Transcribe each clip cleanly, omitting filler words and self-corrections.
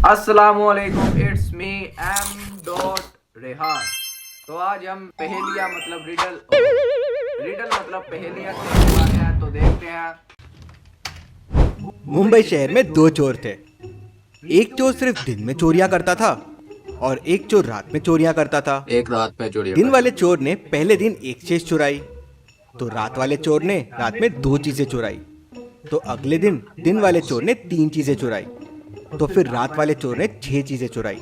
अस्सलामुअलैकुम, it's me M dot Rehan. तो आज हम पहेलियाँ मतलब रिडल मतलब पहेलियाँ खेलने वाले हैं। तो देखते हैं। मुंबई शहर में दो चोर थे। एक चोर सिर्फ दिन में चोरियां करता था और एक चोर रात में चोरियां करता था। एक रात में चोरी दिन वाले चोर ने पहले दिन एक चीज चुराई, तो रात वाले चोर ने रात में दो चीजें चुराई। तो अगले दिन वाले चोर ने तीन चीजें चुराई, तो फिर रात वाले चोर ने 6 चीजें चुराई।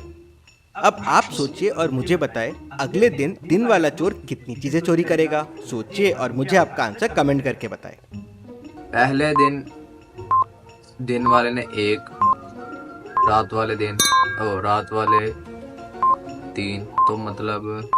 अब आप सोचिए और मुझे बताएं, अगले दिन वाला चोर कितनी चीजें चोरी करेगा। सोचिए और मुझे आपका आंसर कमेंट करके बताएं। पहले दिन वाले ने एक, रात वाले 3, तो मतलब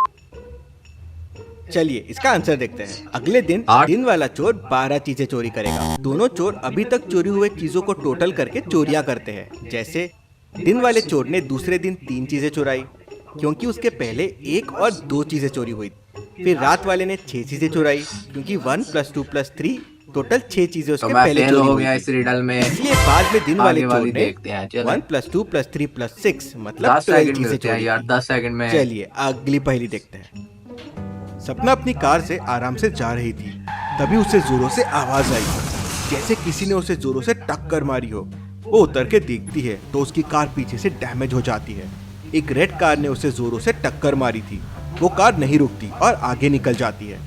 चलिए इसका आंसर देखते हैं। अगले दिन वाला चोर 12 चीजें चोरी करेगा। दोनों चोर अभी तक चोरी हुए चीजों को टोटल करके चोरियां करते हैं। जैसे दिन वाले चोर ने दूसरे दिन 3 चीजें चुराई, क्योंकि उसके पहले 1 और 2 चीजें चोरी हुई। फिर रात वाले ने 6 चीजें चुराई, क्योंकि 1 + 2 + 3 टोटल 6 चीजें उसके पहले चोरी हो गया इस रिडल में। इसलिए बाद में दिन वाले चोर ने देखते हैं। 1 + 2 + 3 + 6 मतलब 12 चीजें चोरी यार 10 सेकंड में। चलिए अगली पहेली देखते हैं। सपना अपनी कार से आराम से जा रही थी, तभी उसे जोरों से आवाज आई, जैसे किसी ने उसे जोरों से टक्कर मारी हो। वो उतर के देखती है तो उसकी कार पीछे से डैमेज हो जाती है। एक रेड कार ने उसे जोरों से टक्कर मारी थी। वो कार नहीं रुकती और आगे निकल जाती है।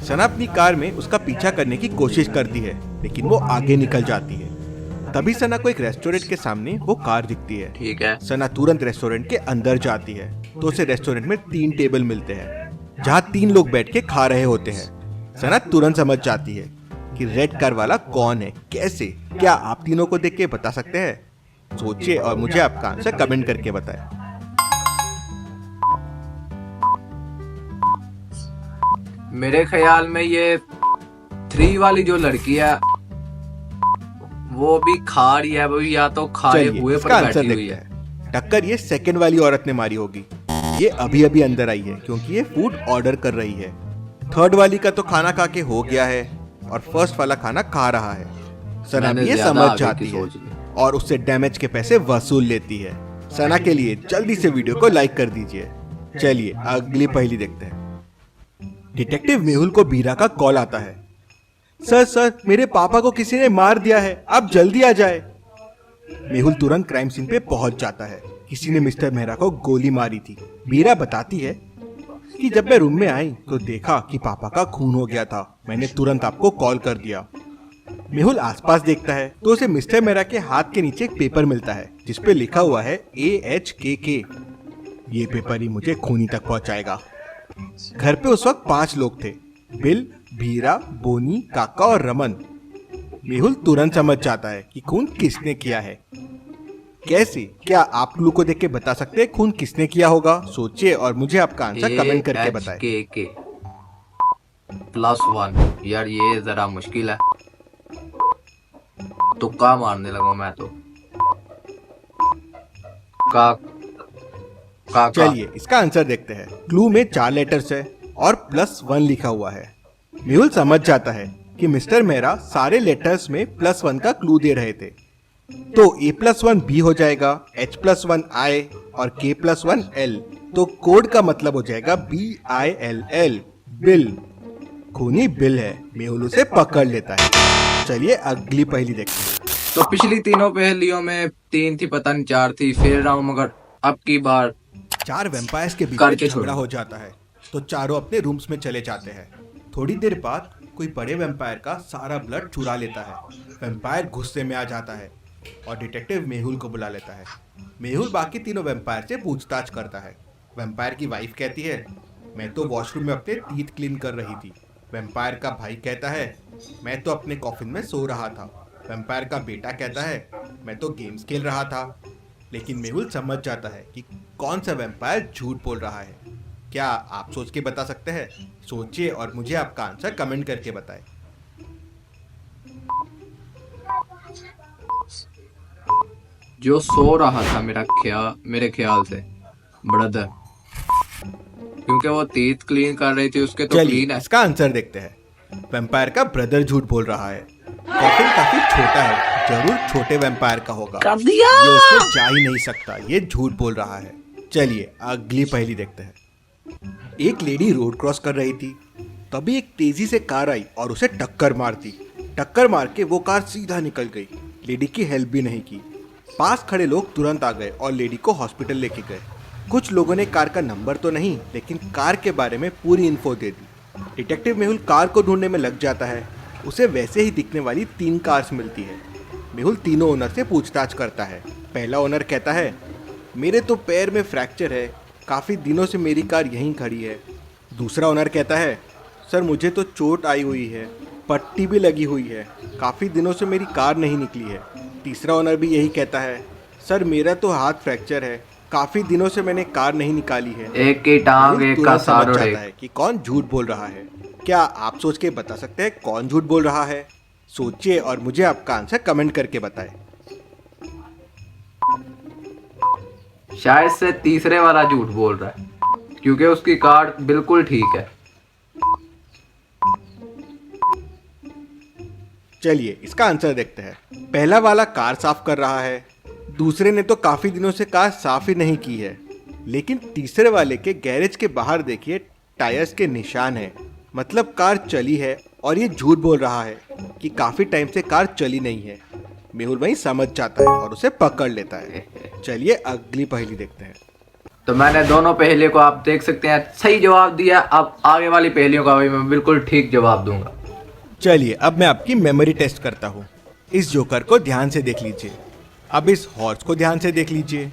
सना अपनी कार में उसका पीछा करने की कोशिश करती है, लेकिन वो आगे निकल जाती है। तभी सना को एक रेस्टोरेंट के सामने वो कार दिखती है। ठीक है। सना तुरंत रेस्टोरेंट के अंदर जाती है, तो उसे रेस्टोरेंट में 3 टेबल मिलते हैं, जहाँ 3 लोग बैठ के खा रहे होते हैं। सना तुरंत समझ जाती है कि रेड कार वाला कौन है। कैसे? क्या आप तीनों को देख के बता सकते हैं? सोचिए और मुझे आपका आंसर कमेंट करके बताएं। मेरे ख्याल में ये 3 वाली जो लड़की है वो भी खा रही है, वो या तो खाए हुए पर बैठी हुई है। टक्कर ये सेकंड वाली औरत ने मारी होगी। ये अभी अंदर आई है, क्योंकि ये फूड ऑर्डर कर रही है। थर्ड वाली का तो खाना खा के हो गया है और फर्स्ट वाला खाना खा रहा है। सना भी ये समझ जाती है और उससे डैमेज के पैसे वसूल लेती है। सना के लिए जल्दी से वीडियो को लाइक कर दीजिए। चलिए अगली पहेली देखते हैं। डिटेक्टिव मेहुल को बीरा का कॉल आता है। सर मेरे पापा को किसी ने मार दिया है, आप जल्दी आ जाए। मेहुल तुरंत क्राइम सीन पे पहुंच जाता है। किसी ने मिस्टर मेहरा को गोली मारी थी। बीरा बताती है कि जब मैं रूम में आई तो देखा कि पापा का खून हो गया था। मैंने तुरंत आपको कॉल कर दिया। मेहुल आसपास देखता है तो उसे मिस्टर मेहरा के हाथ के नीचे एक पेपर मिलता है, जिसपे लिखा हुआ है AHKK। ये पेपर ही मुझे खूनी तक पहुंचाएगा। घर पे उस वक्त 5 लोग थे, बिल, बीरा, बोनी, काका और रमन। मेहुल तुरंत समझ जाता है कि खून किसने किया है। कैसे? क्या आप क्लू को देख के बता सकते हैं खून किसने किया होगा? सोचिए और मुझे आपका आंसर कमेंट करके बताएं। AHKK +1। यार ये जरा मुश्किल है, तुक्का मारने लगा मैं तो। चलिए इसका आंसर देखते हैं। क्लू में 4 लेटर्स है और +1 लिखा हुआ है। मेहुल समझ जाता है कि मिस्टर मेहरा सारे लेटर्स में +1 का क्लू दे रहे थे। तो A+1 B हो जाएगा, H+1 I और K+1 L। तो कोड का मतलब हो जाएगा BILL, बिल। खूनी बिल है। मेहुल उसे पकड़ लेता है। चलिए अगली पहेली देखते हैं। तो पिछली तीनों पहेलियों में 3 थी, पता नहीं 4 थी, फिर रहा हूं, मगर अब की बार 4 वैम्पायर्स के बीच में झगड़ा हो जाता है, तो चारों अपने रूम्स में चले जाते हैं। थोड़ी देर बाद कोई बड़े वैम्पायर का सारा ब्लड चुरा लेता है। वैम्पायर गुस्से में आ जाता है और डिटेक्टिव मेहुल को बुला लेता है। मेहुल बाकी तीनों वैम्पायर से पूछताछ करता है। वैम्पायर की वाइफ कहती है, मैं तो वॉशरूम में अपने टीथ क्लीन कर रही थी। वैम्पायर का भाई कहता है, मैं तो अपने कॉफिन में सो रहा था। वैम्पायर का बेटा कहता है, मैं तो गेम्स खेल रहा था। लेकिन मेहुल समझ जाता है कि कौन सा वैम्पायर झूठ बोल रहा है। क्या आप सोच के बता सकते हैं? सोचिए और मुझे आपका आंसर कमेंट करके बताएं। जो सो रहा था मेरे ख्याल से ब्रदर, क्योंकि वो टीथ क्लीन कर रही थी, उसके तो क्लीन है। इसका आंसर देखते हैं। वैम्पायर का ब्रदर झूठ बोल रहा है। कॉफिन काफी छोटा है, जरूर छोटे वैम्पायर का होगा। कर दिया। ये उसमें जा ही नहीं सकता, ये झूठ बोल रहा है। चलिए अगली पहेली देखते हैं। एक लेडी रोड क्रॉस कर रही थी, तभी एक तेजी से कार आई और उसे टक्कर मार दी। टक्कर मार के वो कार सीधा निकल गई, लेडी की हेल्प भी नहीं की। पास खड़े लोग तुरंत आ गए और लेडी को हॉस्पिटल लेके गए। कुछ लोगों ने कार का नंबर तो नहीं, लेकिन कार के बारे में पूरी इन्फो दे दी। डिटेक्टिव मेहुल कार को ढूंढने में लग जाता है। उसे वैसे ही दिखने वाली 3 कार्स मिलती है। मेहुल तीनों ओनर से पूछताछ करता है। पहला ओनर कहता है, मेरे तो पैर में फ्रैक्चर है, काफ़ी दिनों से मेरी कार यहीं खड़ी है। दूसरा ओनर कहता है, सर मुझे तो चोट आई हुई है, पट्टी भी लगी हुई है, काफ़ी दिनों से मेरी कार नहीं निकली है। तीसरा ओनर भी यही कहता है, सर मेरा तो हाथ फ्रैक्चर है, काफ़ी दिनों से मैंने कार नहीं निकाली है। एक की टांग मेहुल एक का तुरंत समझ सारों जाता है कि कौन झूठ बोल रहा है। क्या आप सोच के बता सकते हैं कौन झूठ बोल रहा है? सोचिए और मुझे आपका आंसर कमेंट करके बताएं। शायद से तीसरे वाला झूठ बोल रहा है, क्योंकि उसकी कार बिल्कुल ठीक है। चलिए इसका आंसर देखते हैं। पहला वाला कार साफ कर रहा है, दूसरे ने तो काफी दिनों से कार साफ ही नहीं की है, लेकिन तीसरे वाले के गैरेज के बाहर देखिए टायर्स के निशान हैं, मतलब कार चली है। और ये झूठ बोल रहा है कि काफी टाइम से कार चली नहीं है। मेहुल वहीं समझ जाता है और उसे पकड़ लेता है। चलिए अगली पहेली देखते हैं। तो मैंने दोनों पहेलियों को आप देख सकते हैं सही जवाब दिया। अब आगे वाली पहेलियों का भी मैं बिल्कुल ठीक जवाब दूंगा। चलिए अब मैं आपकी मेमोरी टेस्ट करता हूँ। इस जोकर को ध्यान से देख लीजिए, अब इस हॉर्स को ध्यान से देख लीजिए,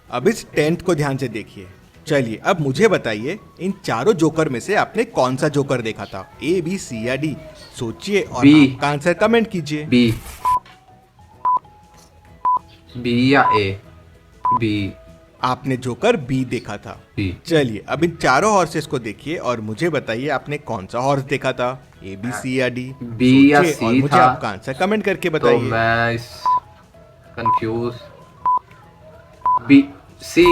अब इस टेंट को ध्यान से देखिए। चलिए अब मुझे बताइए इन चारों जोकर में से आपने कौन सा जोकर देखा था, ए बी सी या डी? सोचिए और बी। आपका आंसर कमेंट कीजिए। बी। बी या ए? बी। आपने जोकर बी देखा था। बी। चलिए अब इन चारों हॉर्सेस को देखिए और मुझे बताइए आपने कौन सा हॉर्स देखा था, ए बी सी या डी? बी या सोचिए और सी मुझे था। आपका आंसर कमेंट करके तो बताइए। मैं इस कंफ्यूज। बी। सी।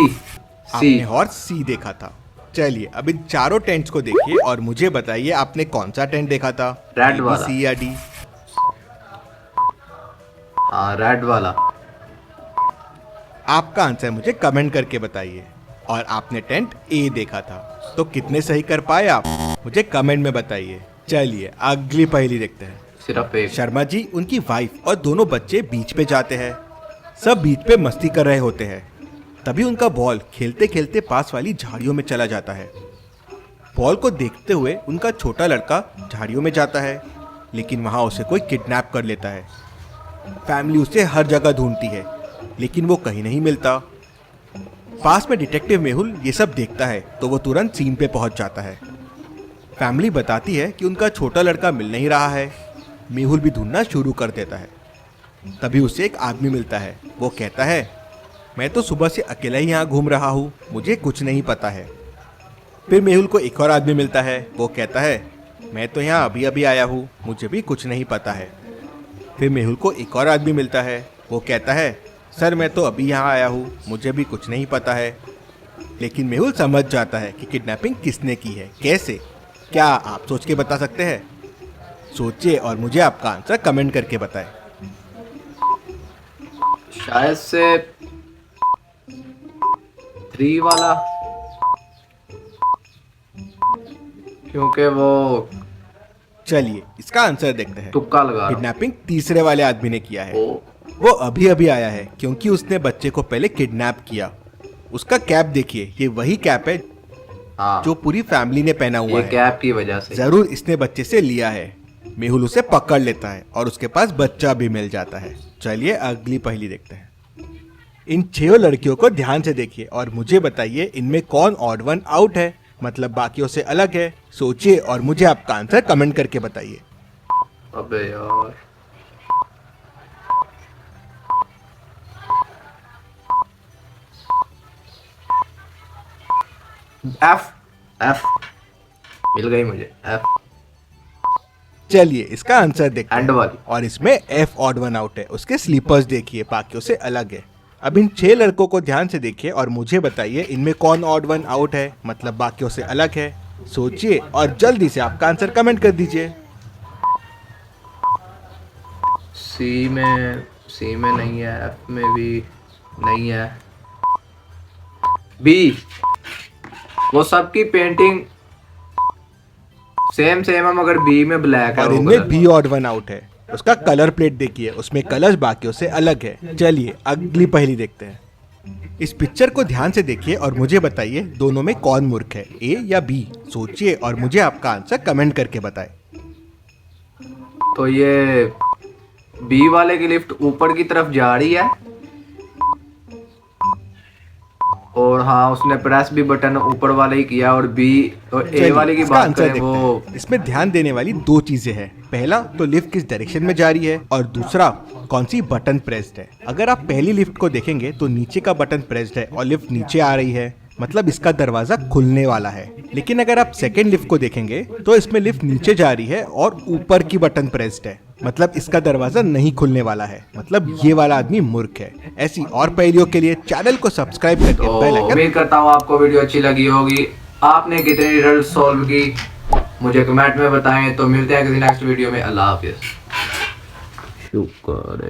आपने सी। हॉर्स सी देखा था। चलिए अब इन चारों टेंट्स को देखिए और मुझे बताइए आपने कौन सा टेंट देखा था, रेड A, B, वाला। C या डी? हाँ रेड वाला। आपका आंसर मुझे कमेंट करके बताइए। और आपने टेंट ए देखा था, तो कितने सही कर पाए आप मुझे कमेंट में बताइए। चलिए अगली पहेली देखते हैं। सिर्फ एक। शर्मा जी, उनकी वाइफ और दोनों बच्चे बीच पे जाते हैं। सब बीच पे मस्ती कर रहे होते हैं। तभी उनका बॉल खेलते खेलते पास वाली झाड़ियों में चला जाता है। बॉल को देखते हुए उनका छोटा लड़का झाड़ियों में जाता है, लेकिन वहाँ उसे कोई किडनैप कर लेता है। फैमिली उसे हर जगह ढूंढती है, लेकिन वो कहीं नहीं मिलता। पास में डिटेक्टिव मेहुल ये सब देखता है तो वो तुरंत सीन पे पहुंच जाता है। फैमिली बताती है कि उनका छोटा लड़का मिल नहीं रहा है। मेहुल भी ढूंढना शुरू कर देता है। तभी उसे एक आदमी मिलता है। वो कहता है, मैं तो सुबह से अकेला ही यहाँ घूम रहा हूँ, मुझे कुछ नहीं पता है। फिर मेहुल को एक और आदमी मिलता है। वो कहता है, मैं तो यहाँ अभी अभी आया हूँ, मुझे भी कुछ नहीं पता है। फिर मेहुल को एक और आदमी मिलता है। वो कहता है, सर मैं तो अभी यहाँ आया हूँ, मुझे भी कुछ नहीं पता है। लेकिन मेहुल समझ जाता है कि किडनैपिंग किसने की है, कैसे। क्या आप सोच के बता सकते हैं? सोचिए और मुझे आपका आंसर कमेंट करके बताएं। शायद से 3 वाला, क्योंकि वो चलिए इसका आंसर देखते हैं। तुक्का लगा रहा हूं। किडनैपिंग तीसरे वाले आदमी ने किया है। ओ, वो अभी अभी आया है क्योंकि उसने बच्चे को पहले किडनैप किया। उसका कैप देखिए, ये वही कैप है हाँ, जो पूरी फैमिली ने पहना हुआ ये है। कैप की वजह से। जरूर इसने बच्चे से लिया है। मेहुल उसे पकड़ लेता है और उसके पास बच्चा भी मिल जाता है। चलिए अगली पहेली देखते हैं। इन 6 लड़कियों को ध्यान से देखिए और मुझे बताइए इनमें कौन ऑड वन आउट है, मतलब बाकियों से अलग है। सोचिए और मुझे आपका आंसर कमेंट करके बताइए। अबे यार, एफ। एफ मिल गई मुझे, एफ। चलिए इसका आंसर देखते एंड हैं। वाली। और इसमें एफ ऑड वन आउट है। उसके स्लीपर्स देखिए, बाकियों से अलग है। अब इन 6 लड़कों को ध्यान से देखिए और मुझे बताइए इनमें कौन ऑड वन आउट है, मतलब बाकियों से अलग है। सोचिए और जल्दी से आपका आंसर कमेंट कर दीजिए। सी में सी में नहीं है, एफ में भी नहीं है, बी, वो सबकी पेंटिंग सेम सेम है मगर बी में ब्लैक है और वो इनमें colour. B odd one out है। उसका कलर प्लेट देखिए, उसमें कलर्स बाकियों से अलग है। चलिए अगली पहेली देखते हैं। इस पिक्चर को ध्यान से देखिए और मुझे बताइए दोनों में कौन मूर्ख है, ए या बी। सोचिए और मुझे आपका आंसर कमेंट करके बताएं। तो ये बी वाले की लिफ्ट ऊपर की तरफ जा रही है और हाँ उसने प्रेस भी बटन ऊपर वाले ही किया, और बी और ए चलिए, वाले की इसका बात आंसर करें देखते वो हैं। इसमें ध्यान देने वाली दो चीजें हैं। पहला तो लिफ्ट किस डायरेक्शन में जा रही है और दूसरा कौन सी बटन प्रेस्ड है। अगर आप पहली लिफ्ट को देखेंगे तो नीचे का बटन प्रेस्ड है और लिफ्ट नीचे आ रही है, मतलब इसका दरवाजा खुलने वाला है। लेकिन अगर आप सेकेंड लिफ्ट को देखेंगे तो इसमें लिफ्ट नीचे जा रही है और ऊपर की बटन प्रेस्ड है, मतलब इसका दरवाजा नहीं खुलने वाला है, मतलब ये वाला आदमी मूर्ख है। ऐसी और पहेलियों के लिए चैनल को सब्सक्राइब करके तो बेल आइकन। उम्मीद करता हूँ आपको वीडियो अच्छी लगी होगी। आपने कितनी रिडल्स सॉल्व की मुझे कमेंट में बताएं। तो मिलते हैं किसी नेक्स्ट वीडियो में। अल्लाह हाफिज। शुक्र है।